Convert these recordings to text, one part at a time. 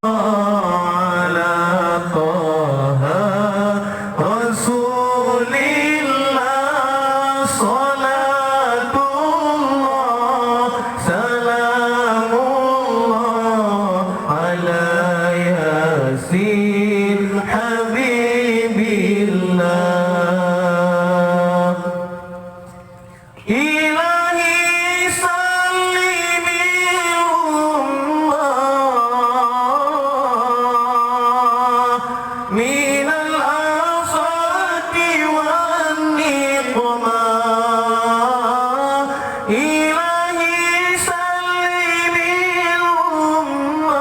ala Taha Rasulillah salatullah salamullah ala Yasin Habibillah. Ilahi sallimil ummah minal afati wan niqmah. Ilahi sallimil ummah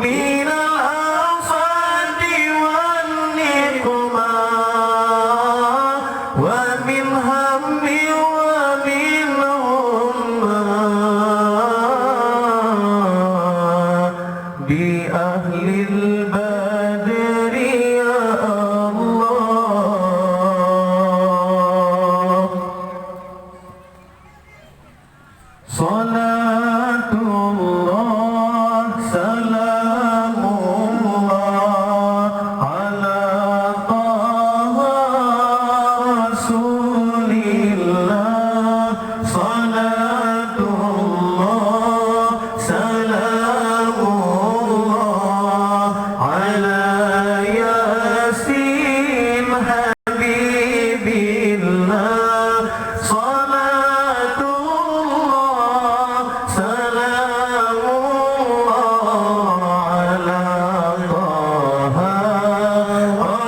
minal afati wan niqmah wa min hammi wa min ummah bi ahlil badri ya Allah. Salatullah salamullah ala Taha Rasulillah salatullah salamullah ala Yasin Habibillah. Salatullah salamullah ala Taha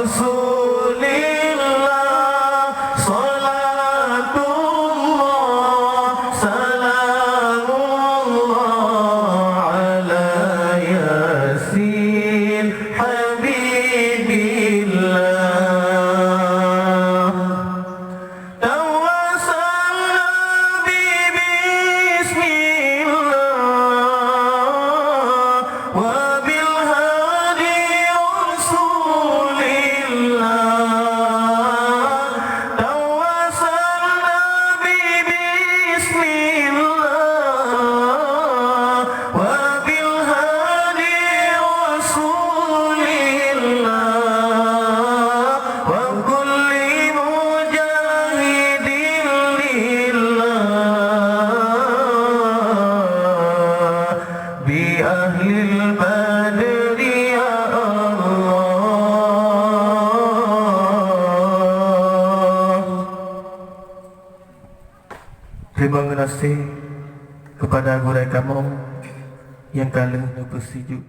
Rasulillah salatullah salamullah ala Yasin Habibillah. Tawassalna bi bismillah wa bil hadi Rasulillah. Tawassalna bi bismillah wa bil hadi Rasulillah wa kulli mujahidin lillah bi ahlil badri ya Allah. Terima kasih kepada guru kamu yang kalian bersetuju.